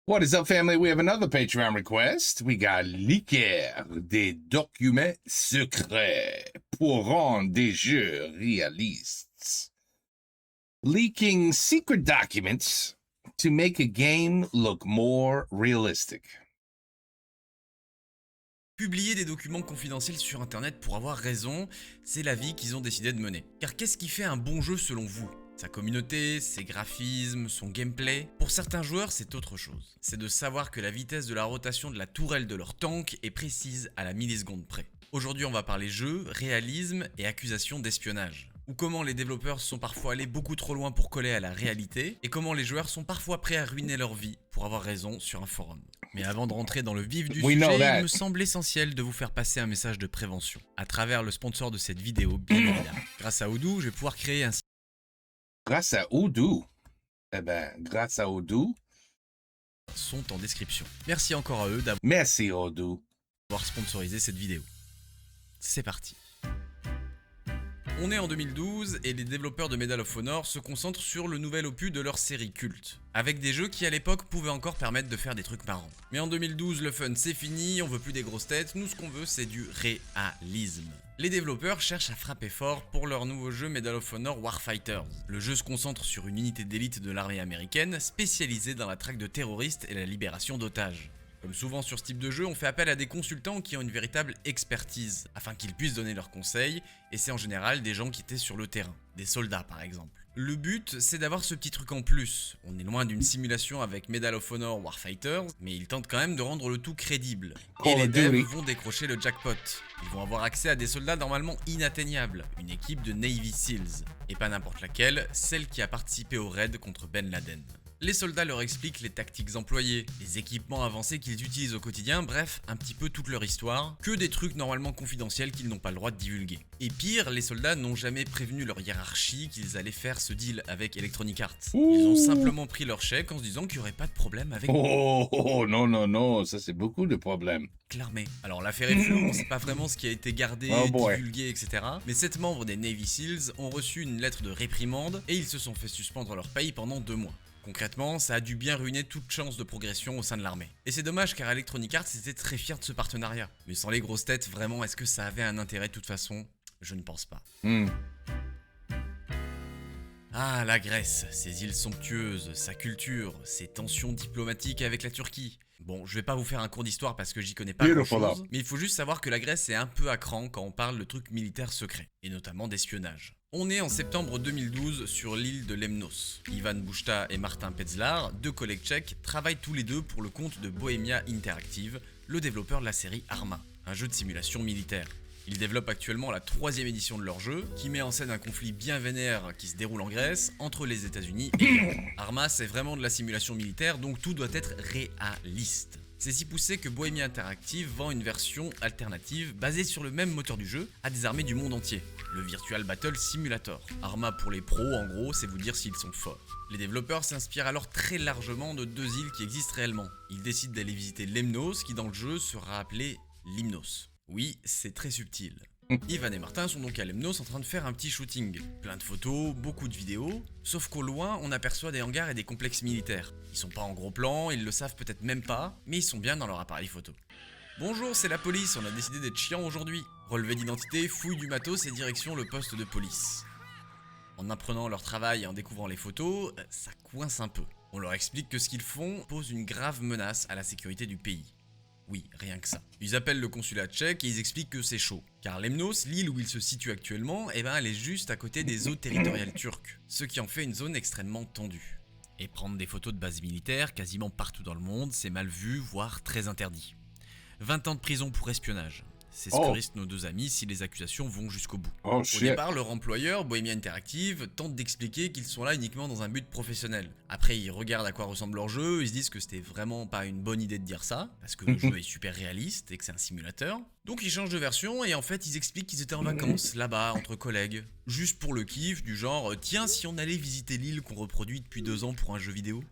What is up, family? We have another Patreon request. We got leaker des documents secrets pour rendre des jeux réalistes. Leaking secret documents to make a game look more realistic. Publier des documents confidentiels sur internet pour avoir raison, c'est la vie qu'ils ont décidé de mener. Car qu'est-ce qui fait un bon jeu selon vous ? Sa communauté, ses graphismes, son gameplay. Pour certains joueurs, c'est autre chose. C'est de savoir que la vitesse de la rotation de la tourelle de leur tank est précise à la milliseconde près. Aujourd'hui, on va parler jeu, réalisme et accusation d'espionnage. Ou comment les développeurs sont parfois allés beaucoup trop loin pour coller à la réalité, et comment les joueurs sont parfois prêts à ruiner leur vie pour avoir raison sur un forum. Mais avant de rentrer dans le vif du sujet, il me semble essentiel de vous faire passer un message de prévention, à travers le sponsor de cette vidéo, bien évidemment. Grâce à Odoo, je vais pouvoir créer un Grâce à Odoo. Eh ben, grâce à Odoo. sont en description. Merci encore à eux Merci, Odoo. d'avoir sponsorisé cette vidéo. C'est parti. On est en 2012 et les développeurs de Medal of Honor se concentrent sur le nouvel opus de leur série culte, avec des jeux qui à l'époque pouvaient encore permettre de faire des trucs marrants. Mais en 2012, le fun c'est fini, on veut plus des grosses têtes, nous ce qu'on veut c'est du réalisme. Les développeurs cherchent à frapper fort pour leur nouveau jeu Medal of Honor Warfighters. Le jeu se concentre sur une unité d'élite de l'armée américaine spécialisée dans la traque de terroristes et la libération d'otages. Comme souvent sur ce type de jeu, on fait appel à des consultants qui ont une véritable expertise, afin qu'ils puissent donner leurs conseils, et c'est en général des gens qui étaient sur le terrain, des soldats par exemple. Le but, c'est d'avoir ce petit truc en plus. On est loin d'une simulation avec Medal of Honor Warfighters, mais ils tentent quand même de rendre le tout crédible. Et les devs vont décrocher le jackpot. Ils vont avoir accès à des soldats normalement inatteignables, une équipe de Navy Seals. Et pas n'importe laquelle, celle qui a participé au raid contre Ben Laden. Les soldats leur expliquent les tactiques employées, les équipements avancés qu'ils utilisent au quotidien, bref, un petit peu toute leur histoire, que des trucs normalement confidentiels qu'ils n'ont pas le droit de divulguer. Et pire, les soldats n'ont jamais prévenu leur hiérarchie qu'ils allaient faire ce deal avec Electronic Arts. Ils ont simplement pris leur chèque en se disant qu'il n'y aurait pas de problème avec... Oh, non, non, non, ça c'est beaucoup de problèmes. Clairement. Alors l'affaire est floue, on sait pas vraiment ce qui a été gardé, divulgué, etc. Mais 7 membres des Navy Seals ont reçu une lettre de réprimande et ils se sont fait suspendre leur paye pendant 2 mois. Concrètement, ça a dû bien ruiner toute chance de progression au sein de l'armée. Et c'est dommage car Electronic Arts était très fier de ce partenariat. Mais sans les grosses têtes, vraiment, est-ce que ça avait un intérêt de toute façon ? Je ne pense pas. Ah, la Grèce, ses îles somptueuses, sa culture, ses tensions diplomatiques avec la Turquie. Bon, je vais pas vous faire un cours d'histoire parce que j'y connais pas grand-chose, mais il faut juste savoir que la Grèce est un peu à cran quand on parle de trucs militaires secrets, et notamment d'espionnage. On est en septembre 2012 sur l'île de Lemnos. Ivan Bouchta et Martin Petzlar, deux collègues tchèques, travaillent tous les deux pour le compte de Bohemia Interactive, le développeur de la série Arma, un jeu de simulation militaire. Ils développent actuellement la 3e édition de leur jeu, qui met en scène un conflit bien vénère qui se déroule en Grèce, entre les États-Unis et l'Iran. Arma, c'est vraiment de la simulation militaire, donc tout doit être réaliste. C'est si poussé que Bohemia Interactive vend une version alternative basée sur le même moteur du jeu à des armées du monde entier, le Virtual Battle Simulator. Arma pour les pros, en gros, c'est vous dire s'ils sont forts. Les développeurs s'inspirent alors très largement de 2 îles qui existent réellement. Ils décident d'aller visiter Lemnos, qui dans le jeu sera appelé Limnos. Oui, c'est très subtil. Ivan et Martin sont donc à Lemnos en train de faire un petit shooting. Plein de photos, beaucoup de vidéos, sauf qu'au loin, on aperçoit des hangars et des complexes militaires. Ils sont pas en gros plan, ils le savent peut-être même pas, mais ils sont bien dans leur appareil photo. Bonjour, c'est la police, on a décidé d'être chiant aujourd'hui. Relevé d'identité, fouille du matos et direction le poste de police. En apprenant leur travail et en découvrant les photos, ça coince un peu. On leur explique que ce qu'ils font pose une grave menace à la sécurité du pays. Oui, rien que ça. Ils appellent le consulat tchèque et ils expliquent que c'est chaud. Car Lemnos, l'île où ils se situent actuellement, elle est juste à côté des eaux territoriales turques. Ce qui en fait une zone extrêmement tendue. Et prendre des photos de bases militaires quasiment partout dans le monde, c'est mal vu, voire très interdit. 20 ans de prison pour espionnage. C'est ce que risquent nos 2 amis si les accusations vont jusqu'au bout. Au départ, leur employeur, Bohemia Interactive, tente d'expliquer qu'ils sont là uniquement dans un but professionnel. Après, ils regardent à quoi ressemble leur jeu, ils se disent que c'était vraiment pas une bonne idée de dire ça, parce que le jeu est super réaliste et que c'est un simulateur. Donc ils changent de version et en fait ils expliquent qu'ils étaient en vacances, là-bas, entre collègues. Juste pour le kiff, du genre, tiens si on allait visiter l'île qu'on reproduit depuis 2 ans pour un jeu vidéo.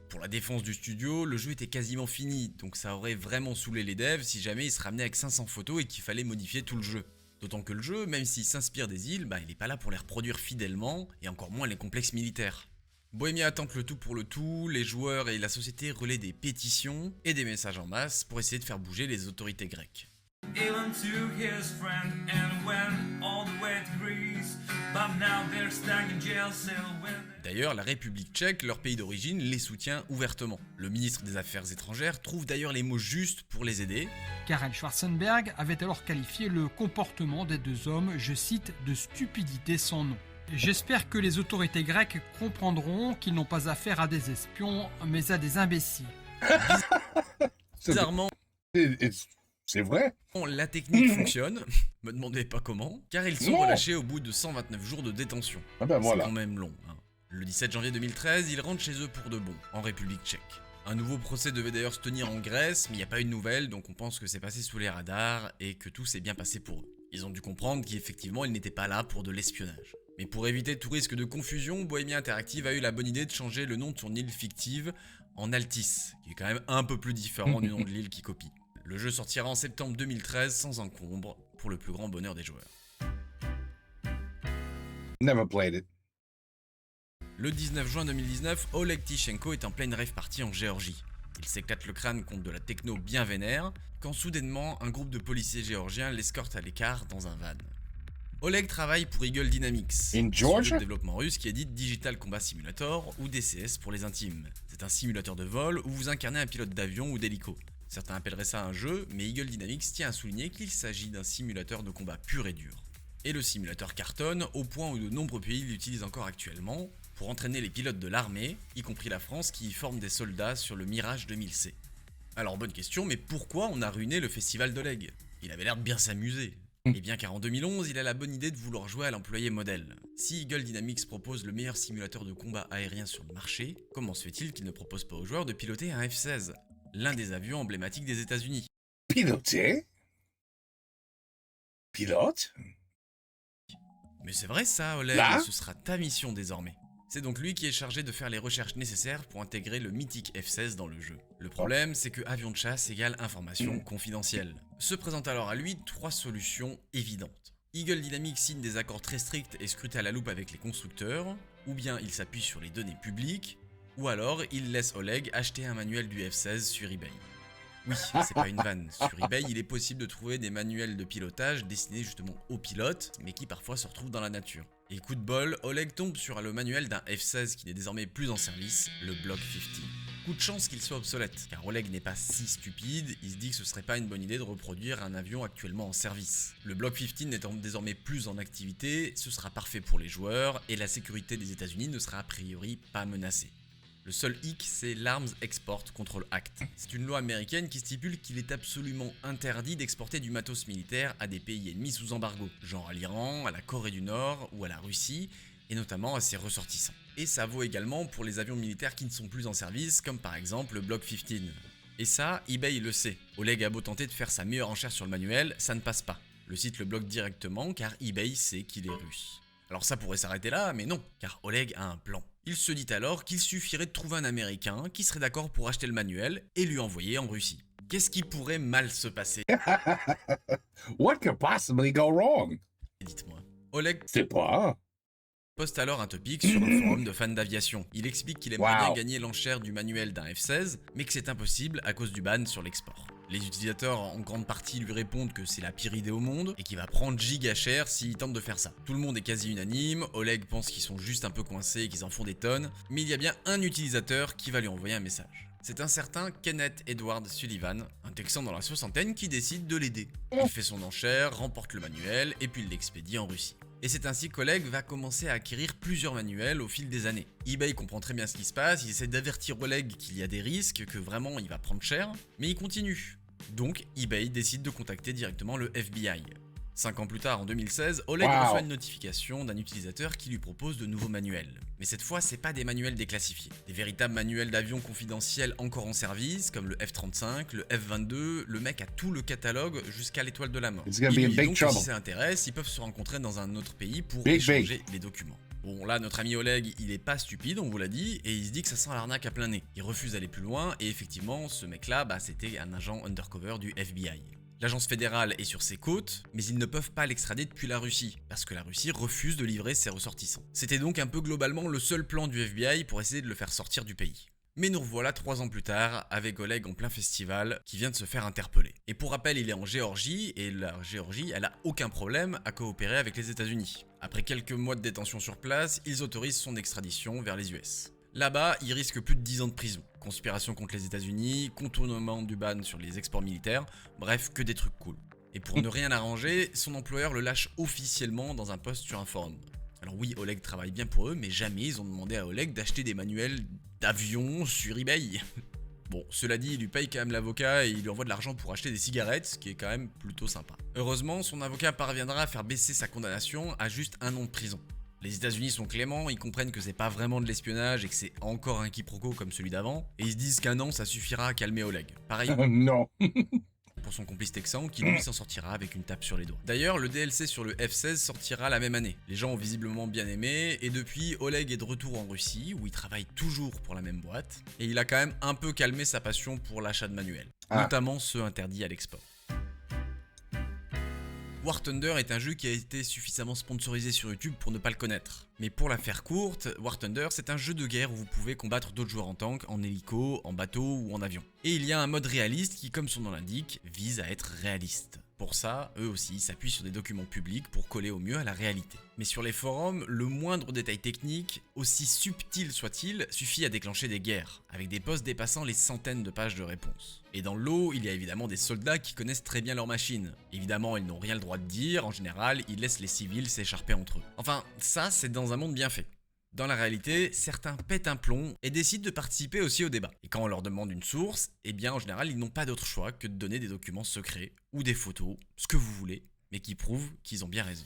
Pour la défense du studio, le jeu était quasiment fini, donc ça aurait vraiment saoulé les devs si jamais il se ramenait avec 500 photos et qu'il fallait modifier tout le jeu. D'autant que le jeu, même s'il s'inspire des îles, il n'est pas là pour les reproduire fidèlement, et encore moins les complexes militaires. Bohémia tente le tout pour le tout, les joueurs et la société relaient des pétitions et des messages en masse pour essayer de faire bouger les autorités grecques. Even to his friend and went all the way to Greece, but now they're stuck in jail cell when... D'ailleurs, la République tchèque, leur pays d'origine, les soutient ouvertement. Le ministre des Affaires étrangères trouve d'ailleurs les mots justes pour les aider. Karel Schwarzenberg avait alors qualifié le comportement des deux hommes, je cite, de stupidité sans nom. J'espère que les autorités grecques comprendront qu'ils n'ont pas affaire à des espions, mais à des imbéciles. Bizarrement... C'est vrai. La technique fonctionne, me demandez pas comment, car ils sont relâchés au bout de 129 jours de détention. Ah ben voilà. C'est quand même long. Hein. Le 17 janvier 2013, ils rentrent chez eux pour de bon, en République tchèque. Un nouveau procès devait d'ailleurs se tenir en Grèce, mais il n'y a pas eu de nouvelles, donc on pense que c'est passé sous les radars et que tout s'est bien passé pour eux. Ils ont dû comprendre qu'effectivement, ils n'étaient pas là pour de l'espionnage. Mais pour éviter tout risque de confusion, Bohémia Interactive a eu la bonne idée de changer le nom de son île fictive en Altis, qui est quand même un peu plus différent du nom de l'île qui copie. Le jeu sortira en septembre 2013 sans encombre, pour le plus grand bonheur des joueurs. Never played it. Le 19 juin 2019, Oleg Tichenko est en pleine rave party en Géorgie. Il s'éclate le crâne contre de la techno bien vénère, quand soudainement un groupe de policiers géorgiens l'escorte à l'écart dans un van. Oleg travaille pour Eagle Dynamics, studio de développement russe qui édite Digital Combat Simulator ou DCS pour les intimes. C'est un simulateur de vol où vous incarnez un pilote d'avion ou d'hélico. Certains appelleraient ça un jeu, mais Eagle Dynamics tient à souligner qu'il s'agit d'un simulateur de combat pur et dur. Et le simulateur cartonne au point où de nombreux pays l'utilisent encore actuellement pour entraîner les pilotes de l'armée, y compris la France qui y forme des soldats sur le Mirage 2000C. Alors bonne question, mais pourquoi on a ruiné le festival d'Oleg? Il avait l'air de bien s'amuser. Et bien car en 2011, il a la bonne idée de vouloir jouer à l'employé modèle. Si Eagle Dynamics propose le meilleur simulateur de combat aérien sur le marché, comment se fait-il qu'il ne propose pas aux joueurs de piloter un F-16, l'un des avions emblématiques des États-Unis? Piloter? Pilote? Mais c'est vrai ça, Oleg, ce sera ta mission désormais. C'est donc lui qui est chargé de faire les recherches nécessaires pour intégrer le mythique F-16 dans le jeu. Le problème, c'est que avion de chasse égale information confidentielle. Se présentent alors à lui 3 solutions évidentes. Eagle Dynamics signe des accords très stricts et scrutés à la loupe avec les constructeurs, ou bien il s'appuie sur les données publiques, ou alors il laisse Oleg acheter un manuel du F-16 sur eBay. Oui, c'est pas une vanne. Sur eBay, il est possible de trouver des manuels de pilotage destinés justement aux pilotes, mais qui parfois se retrouvent dans la nature. Et coup de bol, Oleg tombe sur le manuel d'un F-16 qui n'est désormais plus en service, le Block 50. Coup de chance qu'il soit obsolète, car Oleg n'est pas si stupide, il se dit que ce serait pas une bonne idée de reproduire un avion actuellement en service. Le Block 15 n'étant désormais plus en activité, ce sera parfait pour les joueurs, et la sécurité des États-Unis ne sera a priori pas menacée. Le seul hic, c'est l'Arms Export Control Act. C'est une loi américaine qui stipule qu'il est absolument interdit d'exporter du matos militaire à des pays ennemis sous embargo, genre à l'Iran, à la Corée du Nord ou à la Russie, et notamment à ses ressortissants. Et ça vaut également pour les avions militaires qui ne sont plus en service, comme par exemple le Block 15. Et ça, eBay le sait. Oleg a beau tenter de faire sa meilleure enchère sur le manuel, ça ne passe pas. Le site le bloque directement car eBay sait qu'il est russe. Alors ça pourrait s'arrêter là, mais non, car Oleg a un plan. Il se dit alors qu'il suffirait de trouver un Américain qui serait d'accord pour acheter le manuel et lui envoyer en Russie. Qu'est-ce qui pourrait mal se passer? What could possibly go wrong? Dites-moi. Oleg C'est pas. Poste alors un topic sur un forum de fans d'aviation. Il explique qu'il aimerait bien gagner l'enchère du manuel d'un F-16, mais que c'est impossible à cause du ban sur l'export. Les utilisateurs en grande partie lui répondent que c'est la pire idée au monde et qu'il va prendre giga cher s'il tente de faire ça. Tout le monde est quasi unanime, Oleg pense qu'ils sont juste un peu coincés et qu'ils en font des tonnes, mais il y a bien un utilisateur qui va lui envoyer un message. C'est un certain Kenneth Edward Sullivan, un Texan dans la soixantaine qui décide de l'aider. Il fait son enchère, remporte le manuel et puis il l'expédie en Russie. Et c'est ainsi qu'Oleg va commencer à acquérir plusieurs manuels au fil des années. eBay comprend très bien ce qui se passe, il essaie d'avertir Oleg qu'il y a des risques, que vraiment il va prendre cher, mais il continue. Donc eBay décide de contacter directement le FBI. 5 ans plus tard, en 2016, Oleg reçoit une notification d'un utilisateur qui lui propose de nouveaux manuels. Mais cette fois, c'est pas des manuels déclassifiés. Des véritables manuels d'avions confidentiels encore en service, comme le F-35, le F-22, le mec a tout le catalogue jusqu'à l'étoile de la mort. Donc si ça intéresse, ils peuvent se rencontrer dans un autre pays pour échanger les documents. Bon là, notre ami Oleg, il est pas stupide, on vous l'a dit, et il se dit que ça sent l'arnaque à plein nez. Il refuse d'aller plus loin, et effectivement, ce mec-là, c'était un agent undercover du FBI. L'agence fédérale est sur ses côtes, mais ils ne peuvent pas l'extrader depuis la Russie, parce que la Russie refuse de livrer ses ressortissants. C'était donc un peu globalement le seul plan du FBI pour essayer de le faire sortir du pays. Mais nous revoilà 3 ans plus tard, avec Oleg en plein festival, qui vient de se faire interpeller. Et pour rappel, il est en Géorgie, et la Géorgie, elle a aucun problème à coopérer avec les États-Unis. Après quelques mois de détention sur place, ils autorisent son extradition vers les US. Là-bas, il risque plus de 10 ans de prison. Conspiration contre les États-Unis, contournement du ban sur les exports militaires, bref, que des trucs cool. Et pour ne rien arranger, son employeur le lâche officiellement dans un poste sur un forum. Alors oui, Oleg travaille bien pour eux, mais jamais ils ont demandé à Oleg d'acheter des manuels d'avion sur eBay. Bon, cela dit, il lui paye quand même l'avocat et il lui envoie de l'argent pour acheter des cigarettes, ce qui est quand même plutôt sympa. Heureusement, son avocat parviendra à faire baisser sa condamnation à juste 1 an de prison. Les États-Unis sont cléments, ils comprennent que c'est pas vraiment de l'espionnage et que c'est encore un quiproquo comme celui d'avant, et ils se disent qu'1 an ça suffira à calmer Oleg. Pareil Non. pour son complice texan qui lui s'en sortira avec une tape sur les doigts. D'ailleurs, le DLC sur le F-16 sortira la même année. Les gens ont visiblement bien aimé, et depuis, Oleg est de retour en Russie, où il travaille toujours pour la même boîte, et il a quand même un peu calmé sa passion pour l'achat de manuels, notamment ceux interdits à l'export. War Thunder est un jeu qui a été suffisamment sponsorisé sur YouTube pour ne pas le connaître. Mais pour la faire courte, War Thunder c'est un jeu de guerre où vous pouvez combattre d'autres joueurs en tank, en hélico, en bateau ou en avion. Et il y a un mode réaliste qui, comme son nom l'indique, vise à être réaliste. Pour ça, eux aussi s'appuient sur des documents publics pour coller au mieux à la réalité. Mais sur les forums, le moindre détail technique, aussi subtil soit-il, suffit à déclencher des guerres, avec des posts dépassant les centaines de pages de réponses. Et dans le lot, il y a évidemment des soldats qui connaissent très bien leur machine. Évidemment, ils n'ont rien le droit de dire, en général, ils laissent les civils s'écharper entre eux. Enfin, ça, c'est dans un monde bien fait. Dans la réalité, certains pètent un plomb et décident de participer aussi au débat. Et quand on leur demande une source, eh bien en général ils n'ont pas d'autre choix que de donner des documents secrets ou des photos, ce que vous voulez, mais qui prouvent qu'ils ont bien raison.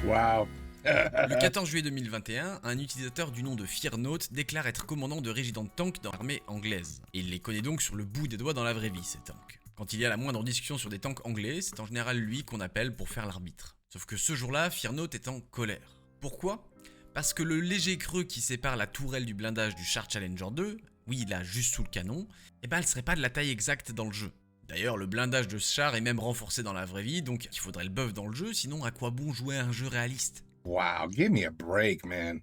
Wow. Le 14 juillet 2021, un utilisateur du nom de Fearnote déclare être commandant de régiment de tanks dans l'armée anglaise. Et il les connaît donc sur le bout des doigts dans la vraie vie, ces tanks. Quand il y a la moindre discussion sur des tanks anglais, c'est en général lui qu'on appelle pour faire l'arbitre. Sauf que ce jour-là, Fearnote est en colère. Pourquoi ? Parce que le léger creux qui sépare la tourelle du blindage du char Challenger 2, oui là juste sous le canon, eh ben elle serait pas de la taille exacte dans le jeu. D'ailleurs le blindage de ce char est même renforcé dans la vraie vie, donc il faudrait le buff dans le jeu, sinon à quoi bon jouer à un jeu réaliste ? Wow, give me a break, man.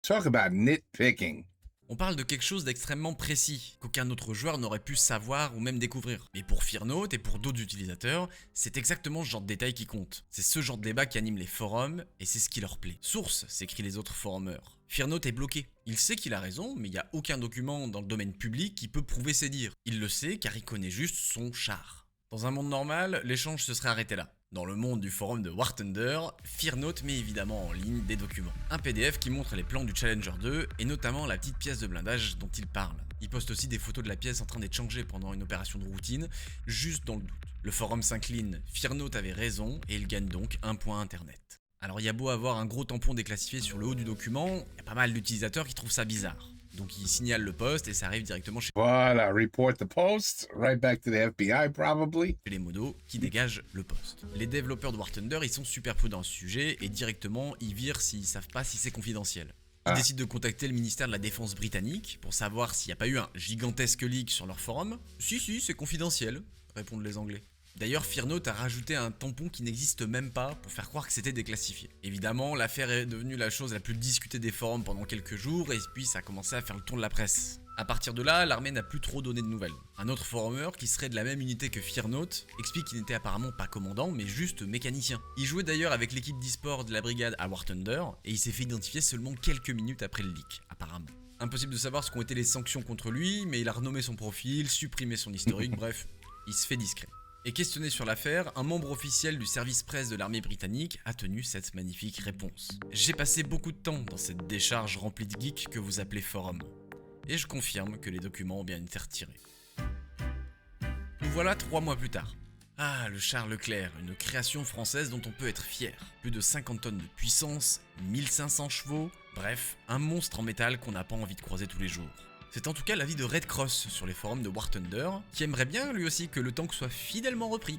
Talk about nitpicking. On parle de quelque chose d'extrêmement précis, qu'aucun autre joueur n'aurait pu savoir ou même découvrir. Mais pour Fearnote et pour d'autres utilisateurs, c'est exactement ce genre de détail qui compte. C'est ce genre de débat qui anime les forums, et c'est ce qui leur plaît. Source, s'écrient les autres forumers. Fearnote est bloqué. Il sait qu'il a raison, mais il n'y a aucun document dans le domaine public qui peut prouver ses dires. Il le sait car il connaît juste son char. Dans un monde normal, l'échange se serait arrêté là. Dans le monde du forum de War Thunder, Fearnote met évidemment en ligne des documents. Un PDF qui montre les plans du Challenger 2 et notamment la petite pièce de blindage dont il parle. Il poste aussi des photos de la pièce en train d'être changée pendant une opération de routine, juste dans le doute. Le forum s'incline, Fearnote avait raison et il gagne donc un point internet. Alors il y a beau avoir un gros tampon déclassifié sur le haut du document, il y a pas mal d'utilisateurs qui trouvent ça bizarre. Donc il signale le post et ça arrive directement chez Voilà, report the post, right back to the FBI probably. les modos qui dégagent le post. Les développeurs de War Thunder, ils sont super prudents à ce sujet et directement ils virent s'ils savent pas si c'est confidentiel. Ils décident de contacter le ministère de la Défense britannique pour savoir s'il n'y a pas eu un gigantesque leak sur leur forum. Si, c'est confidentiel, répondent les Anglais. D'ailleurs, Fearnote a rajouté un tampon qui n'existe même pas pour faire croire que c'était déclassifié. Évidemment, l'affaire est devenue la chose la plus discutée des forums pendant quelques jours et puis ça a commencé à faire le tour de la presse. A partir de là, l'armée n'a plus trop donné de nouvelles. Un autre forumeur, qui serait de la même unité que Fearnote, explique qu'il n'était apparemment pas commandant, mais juste mécanicien. Il jouait d'ailleurs avec l'équipe d'e-sport de la brigade à War Thunder, et il s'est fait identifier seulement quelques minutes après le leak, apparemment. Impossible de savoir ce qu'ont été les sanctions contre lui, mais il a renommé son profil, supprimé son historique, bref, il se fait discret. Et questionné sur l'affaire, un membre officiel du service presse de l'armée britannique a tenu cette magnifique réponse. J'ai passé beaucoup de temps dans cette décharge remplie de geeks que vous appelez forum. Et je confirme que les documents ont bien été retirés. Nous voilà 3 mois plus tard. Ah, le char Leclerc, une création française dont on peut être fier. Plus de 50 tonnes de puissance, 1500 chevaux, bref, un monstre en métal qu'on n'a pas envie de croiser tous les jours. C'est en tout cas l'avis de Red Cross sur les forums de War Thunder, qui aimerait bien lui aussi que le tank soit fidèlement repris.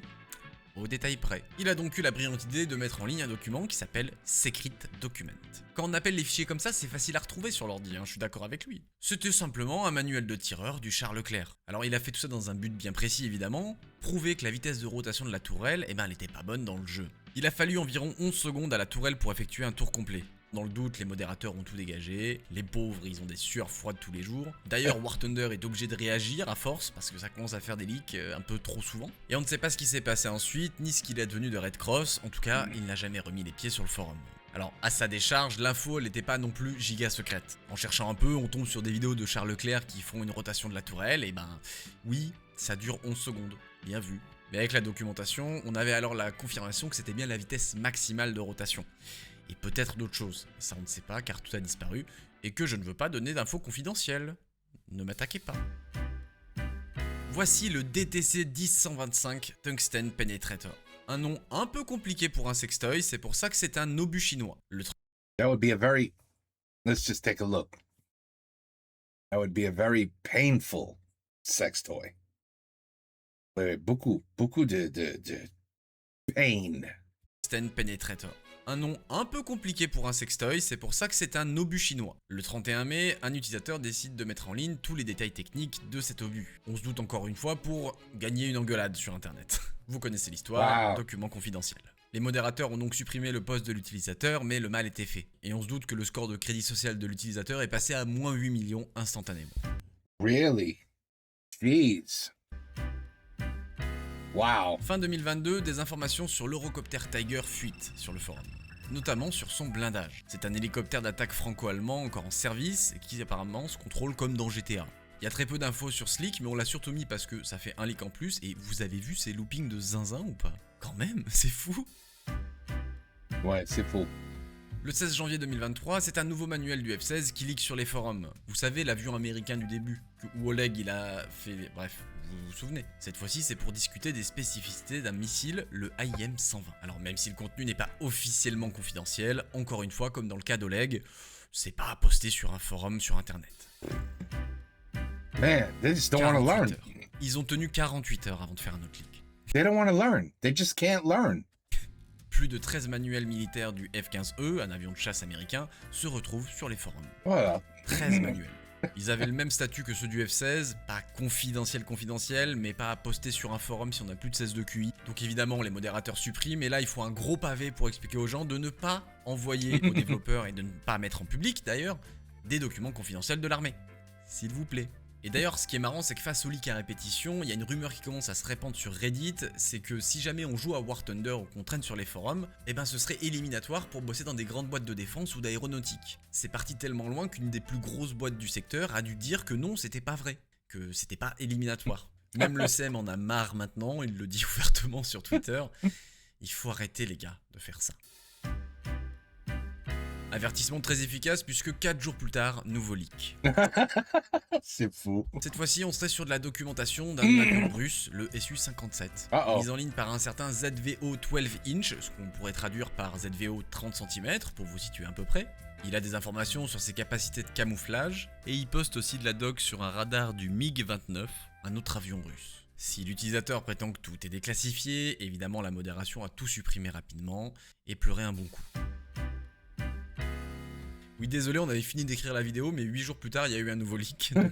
au détail près. Il a donc eu la brillante idée de mettre en ligne un document qui s'appelle Secret Document. Quand on appelle les fichiers comme ça, c'est facile à retrouver sur l'ordi, je suis d'accord avec lui. C'était simplement un manuel de tireur du Charles Leclerc. Alors il a fait tout ça dans un but bien précis évidemment, prouver que la vitesse de rotation de la tourelle, elle n'était pas bonne dans le jeu. Il a fallu environ 11 secondes à la tourelle pour effectuer un tour complet. Dans le doute, les modérateurs ont tout dégagé, les pauvres ils ont des sueurs froides tous les jours. D'ailleurs War Thunder est obligé de réagir à force parce que ça commence à faire des leaks un peu trop souvent. Et on ne sait pas ce qui s'est passé ensuite, ni ce qu'il est devenu de Red Cross, en tout cas il n'a jamais remis les pieds sur le forum. Alors à sa décharge, l'info elle n'était pas non plus giga secrète. En cherchant un peu, on tombe sur des vidéos de Charles Leclerc qui font une rotation de la tourelle, et oui, ça dure 11 secondes, bien vu. Mais avec la documentation, on avait alors la confirmation que c'était bien la vitesse maximale de rotation. Et peut-être d'autres choses, ça on ne sait pas car tout a disparu, et que je ne veux pas donner d'infos confidentielles. Ne m'attaquez pas. Voici le DTC 10125 Tungsten Penetrator. Un nom un peu compliqué pour un sextoy, c'est pour ça que c'est un obus chinois. That would be a very... Let's just take a look. That would be a very painful sex toy. Beaucoup de pain. Tungsten Penetrator. Un nom un peu compliqué pour un sextoy, c'est pour ça que c'est un obus chinois. Le 31 mai, un utilisateur décide de mettre en ligne tous les détails techniques de cet obus. On se doute encore une fois pour gagner une engueulade sur internet. Vous connaissez l'histoire, document confidentiel. Les modérateurs ont donc supprimé le poste de l'utilisateur, mais le mal était fait. Et on se doute que le score de crédit social de l'utilisateur est passé à moins 8 millions instantanément. Really? Jeez. Wow. Fin 2022, des informations sur l'Eurocopter Tiger fuitent sur le forum, notamment sur son blindage. C'est un hélicoptère d'attaque franco-allemand encore en service et qui apparemment se contrôle comme dans GTA. Il y a très peu d'infos sur ce leak, mais on l'a surtout mis parce que ça fait un leak en plus, et vous avez vu ces loopings de zinzin ou pas? Quand même, c'est fou. Ouais, c'est fou. Le 16 janvier 2023, c'est un nouveau manuel du F-16 qui leak sur les forums. Vous savez, l'avion américain du début, où Oleg il a fait... Bref, vous vous souvenez. Cette fois-ci, c'est pour discuter des spécificités d'un missile, le IM-120. Alors même si le contenu n'est pas officiellement confidentiel, encore une fois, comme dans le cas d'Oleg, c'est pas à poster sur un forum sur internet. Man, they just don't want to learn. Ils ont tenu 48 heures avant de faire un autre leak. They don't want to learn. They just can't learn. Plus de 13 manuels militaires du F-15E, un avion de chasse américain, se retrouvent sur les forums. Voilà. 13 manuels. Ils avaient le même statut que ceux du F-16, pas confidentiel, mais pas à poster sur un forum si on a plus de 16 de QI. Donc évidemment, les modérateurs suppriment, et là, il faut un gros pavé pour expliquer aux gens de ne pas envoyer aux développeurs, et de ne pas mettre en public d'ailleurs, des documents confidentiels de l'armée. S'il vous plaît. Et d'ailleurs, ce qui est marrant, c'est que face au leak à répétition, il y a une rumeur qui commence à se répandre sur Reddit, c'est que si jamais on joue à War Thunder ou qu'on traîne sur les forums, ce serait éliminatoire pour bosser dans des grandes boîtes de défense ou d'aéronautique. C'est parti tellement loin qu'une des plus grosses boîtes du secteur a dû dire que non, c'était pas vrai, que c'était pas éliminatoire. Même le SEM en a marre maintenant, il le dit ouvertement sur Twitter. Il faut arrêter les gars de faire ça. Avertissement très efficace puisque 4 jours plus tard, nouveau leak. C'est fou. Cette fois-ci, on serait sur de la documentation d'un avion russe, le Su-57, mis en ligne par un certain ZVO 12 inch, ce qu'on pourrait traduire par ZVO 30 cm pour vous situer à peu près. Il a des informations sur ses capacités de camouflage, et il poste aussi de la doc sur un radar du MiG-29, un autre avion russe. Si l'utilisateur prétend que tout est déclassifié, évidemment la modération a tout supprimé rapidement, et pleuré un bon coup. Oui, désolé, on avait fini d'écrire la vidéo, mais 8 jours plus tard, il y a eu un nouveau leak, donc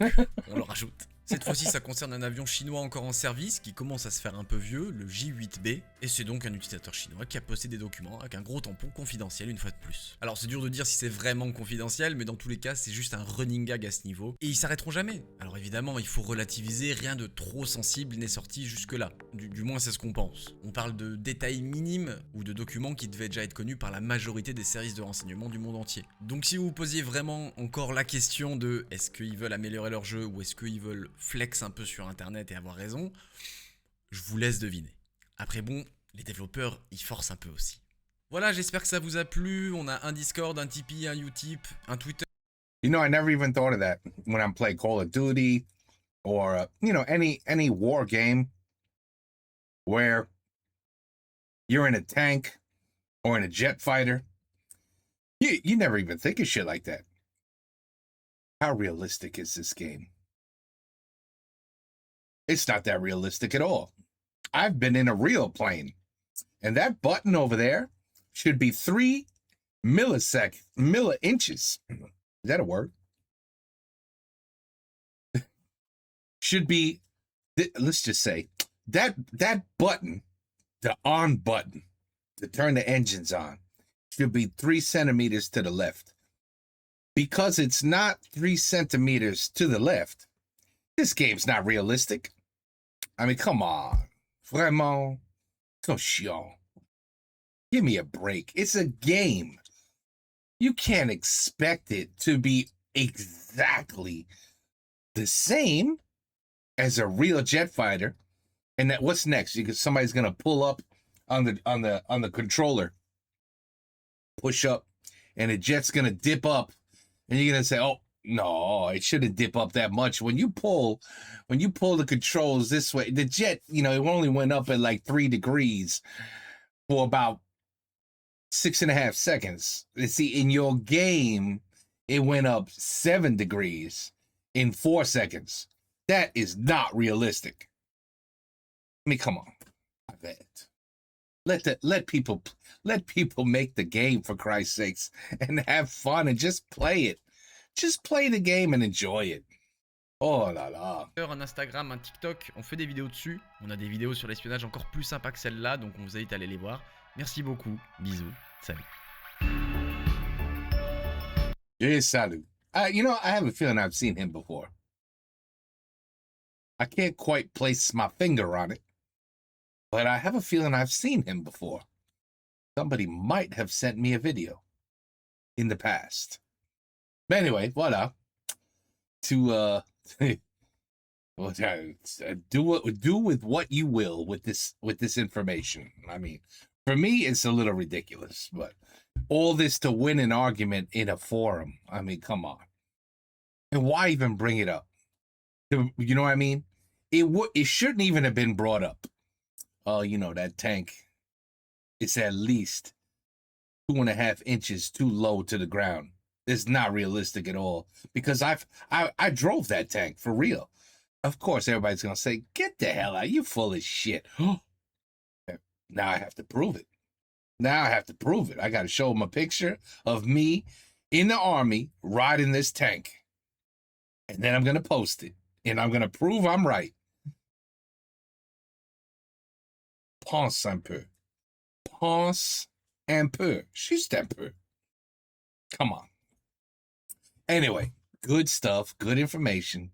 on le rajoute. Cette fois-ci, ça concerne un avion chinois encore en service, qui commence à se faire un peu vieux, le J-8B, et c'est donc un utilisateur chinois qui a posté des documents avec un gros tampon confidentiel une fois de plus. Alors c'est dur de dire si c'est vraiment confidentiel, mais dans tous les cas, c'est juste un running gag à ce niveau, et ils s'arrêteront jamais. Alors évidemment, il faut relativiser, rien de trop sensible n'est sorti jusque-là, du moins c'est ce qu'on pense. On parle de détails minimes, ou de documents qui devaient déjà être connus par la majorité des services de renseignement du monde entier. Donc si vous vous posiez vraiment encore la question de est-ce qu'ils veulent améliorer leur jeu, ou est-ce qu'ils veulent flex un peu sur internet et avoir raison, je vous laisse deviner. Après bon, les développeurs ils forcent un peu aussi. Voilà, j'espère que ça vous a plu. On a un Discord, un Tipeee, un Utip, un Twitter. You know, I never even thought of that when I'm playing Call of Duty or any war game where you're in a tank or in a jet fighter. You never even think of shit like that. How realistic is this game? It's not that realistic at all. I've been in a real plane And that button over there should be 3 milli-inches. Is that a word? Should be, let's just say, that button, the on button, to turn the engines on, should be 3 centimeters to the left. Because it's not 3 centimeters to the left, this game's not realistic. I mean, come on. Vraiment. Cochon. Give me a break. It's a game. You can't expect it to be exactly the same as a real jet fighter. And that what's next? Somebody's gonna pull up on the controller, push up, and the jet's gonna dip up, and you're gonna say, "Oh no, it shouldn't dip up that much." When you pull the controls this way, the jet, it only went up at like 3 degrees for about 6.5 seconds. See, in your game, it went up 7 degrees in 4 seconds. That is not realistic. I mean, come on. I bet. Let people make the game, for Christ's sakes, and have fun and just play it. Just play the game and enjoy it. Oh là là. Un Instagram, un TikTok, on fait des vidéos dessus. On a des vidéos sur l'espionnage encore plus sympas que celle-là, donc on vous invite à aller les voir. Merci beaucoup. Bisous. Salut. Yeah, salut. I have a feeling I've seen him before. I can't quite place my finger on it, but I have a feeling I've seen him before. Somebody might have sent me a video in the past. But anyway, voilà. To do with what you will with this information. I mean, for me, it's a little ridiculous, but all this to win an argument in a forum. I mean, come on. And why even bring it up? You know what I mean? It shouldn't even have been brought up. Oh, that tank, it's at least 2.5 inches too low to the ground. It's not realistic at all, because I drove that tank for real. Of course, everybody's gonna say, "Get the hell out! You full of shit." Now I have to prove it. I got to show them a picture of me in the army riding this tank, and then I'm gonna post it, and I'm gonna prove I'm right. Pense un peu. Juste un peu. Come on. Anyway, good stuff, good information.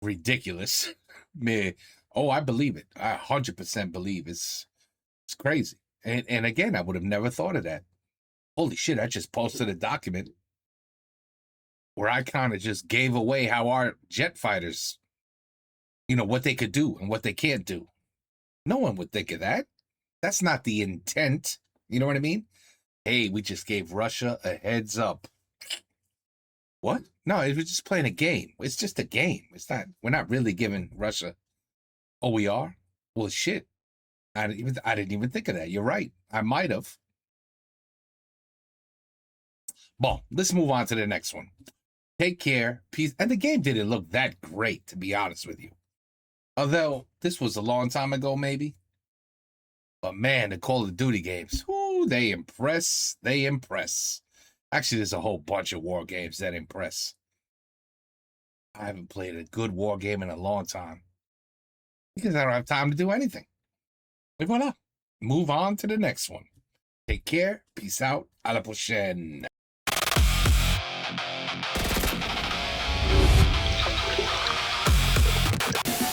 Ridiculous. Man, I believe it. I 100% believe it's crazy. And again, I would have never thought of that. Holy shit, I just posted a document where I kind of just gave away how our jet fighters, what they could do and what they can't do. No one would think of that. That's not the intent. You know what I mean? Hey, we just gave Russia a heads up. What? No, it was just playing a game. It's just a game. We're not really giving Russia. Oh, we are? Well, shit. I didn't even think of that. You're right. I might have. Bon, let's move on to the next one. Take care. Peace. And the game didn't look that great, to be honest with you. Although, this was a long time ago, maybe. But man, the Call of Duty games, they impress. They impress. Actually, there's a whole bunch of war games that impress. I haven't played a good war game in a long time, because I don't have time to do anything. Et voilà. Move on to the next one. Take care. Peace out. À la prochaine.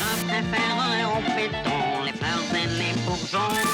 En préférant au béton, les fleurs et les bourgeons.